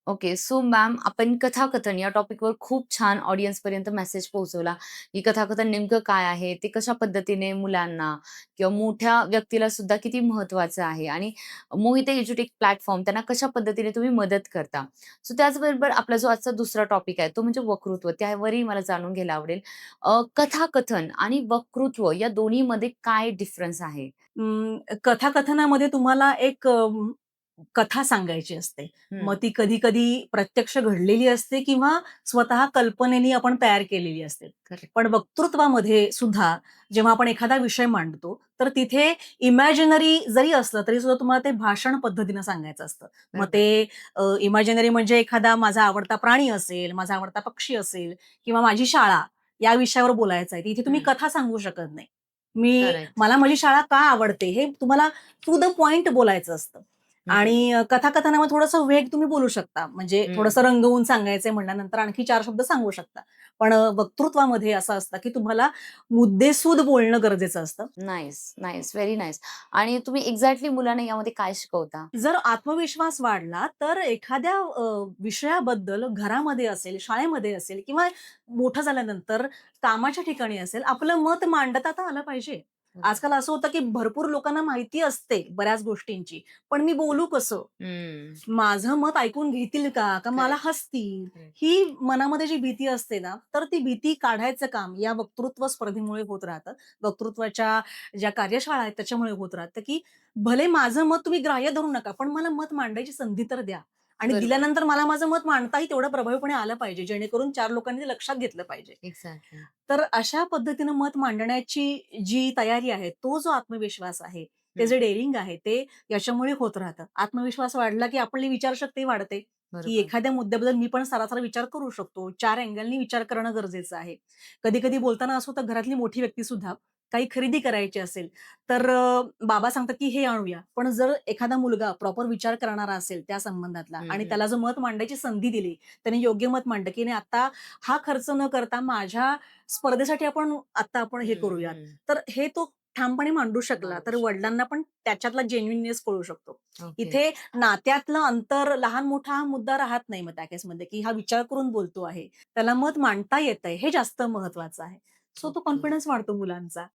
Okay. So ma'am आपण कथाकथन या टॉपिकवर खूप छान ऑडियन्सपर्यंत मेसेज पोहोचवला, की कथाकथन नेमकं काय आहे? ते कशा पद्धतीने मुलांना किंवा मोठ्या व्यक्तीला सुद्धा किती महत्त्वाचं आहे आणि मोहिते एज्युटेक प्लॅटफॉर्म त्यांना कशा पद्धतीने तुम्ही मदत करता. सो त्याचबरोबर आपला जो आजचा दुसरा टॉपिक आहे तो म्हणजे वक्तृत्व. त्यावरही मला जाणून घ्यायला आवडेल. कथाकथन आणि वक्तृत्व या दोन्हीमध्ये काय डिफरन्स आहे? कथाकथनामध्ये तुम्हाला एक कथा सांगायची असते. मग हं. ती कधी-कधी प्रत्यक्ष घडलेली असते किंवा स्वतः कल्पनेने आपण तयार केलेली असते. करेक्ट. पण वक्तृत्वामध्ये सुद्धा जेव्हा आपण एखादा विषय मांडतो, तर तिथे इमॅजिनरी जरी असलं, तरी सुद्धा तुम्हाला ते भाषण पद्धतीनं सांगायचं असतं. मग बरोबर. ते इमॅजिनरी म्हणजे एखादा माझा आवडता प्राणी असेल, माझा आवडता पक्षी असेल किंवा माझी शाळा या विषयावर बोलायचं आहे. तिथे तुम्ही हं. कथा सांगू शकत नाही. करेक्ट. मला माझी शाळा का आवडते हे तुम्हाला टू द पॉइंट बोलायचं असतं. हं. आणि कथाकथनामध्ये थोडंसं वेग तुम्ही बोलू शकता. म्हणजे हं. थोडंसं रंगवून सांगायचंय म्हटल्यानंतर आणखी 4 शब्द सांगू शकता. पण वक्तृत्वामध्ये असं असतं, की तुम्हाला मुद्देसूद बोलणं गरजेचं असतं. Nice, nice. Very nice. आणि तुम्ही एक्झॅक्टली मुलांना यामध्ये काय शिकवता? जर आत्मविश्वास वाढला, तर एखाद्या विषयाबद्दल घरामध्ये असेल, शाळेमध्ये असेल किंवा मोठं झाल्यानंतर कामाच्या ठिकाणी असेल, आपलं मत मांडता तर आलं पाहिजे. बरोबर. आजकाल असं होतं, की भरपूर लोकांना माहिती असते बऱ्याच गोष्टींची, पण मी बोलू कसं? हं. माझं मत ऐकून घेतील का? का मला करेक्ट, हसतील? करेक्ट. ही मनामध्ये जी भीती असते ना, तर ती भीती काढायचं काम या वक्तृत्व स्पर्धेमुळे होत राहतं. वक्तृत्वाच्या ज्या कार्यशाळा आहेत त्याच्यामुळे होत राहतं, की भले माझं मत तुम्ही ग्राह्य धरू नका, पण मला मत मांडायची संधी तर द्या. आणि बरोबर. दिल्यानंतर मला माझं मत मांडताही तेवढं प्रभावीपणे आलं पाहिजे, जेणेकरून 4 लोकांनी ते लक्षात घेतलं पाहिजे. एक्झॅक्टली. तर अशा पद्धतीनं मत मांडण्याची जी तयारी आहे, तो जो आत्मविश्वास आहे, ते हं. जे डेअरिंग आहे, ते याच्यामुळे होत राहतं. आत्मविश्वास वाढला, की आपली विचारशक्ती वाढते, की बरोबर. एखाद्या मुद्द्याबद्दल मी पण सारासार विचार करू शकतो. 4 अँगलनी विचार करणं गरजेचं आहे. कधी-कधी बोलताना असं होतं, घरातली मोठी व्यक्ती सुद्धा काही खरेदी करायची असेल, तर बाबा सांगतात, की हे आणूया. पण जर एखादा मुलगा प्रॉपर विचार करणारा असेल त्या संबंधातला हं, आणि हं. त्याला जर मत मांडायची संधी दिली, त्याने योग्य मत मांडलं, की नाही आता हा खर्च न करता माझ्या स्पर्धेसाठी आता आपण हे हं, करूयात. हं. तर हे तो ठामपणे मांडू शकला, मांडू तर शकतो. वडिलांना पण त्याच्यातला जेन्युइननेस कळू शकतो. ओके. इथे नात्यातलं अंतर लहान-मोठा हा मुद्दा राहत नाही मग त्या केसमध्ये, की हा विचार करून बोलतो आहे. त्याला मत मांडता येतंय हे जास्त महत्वाचं आहे. सो तो ओके. कॉन्फिडन्स वाढतो मुलांचा.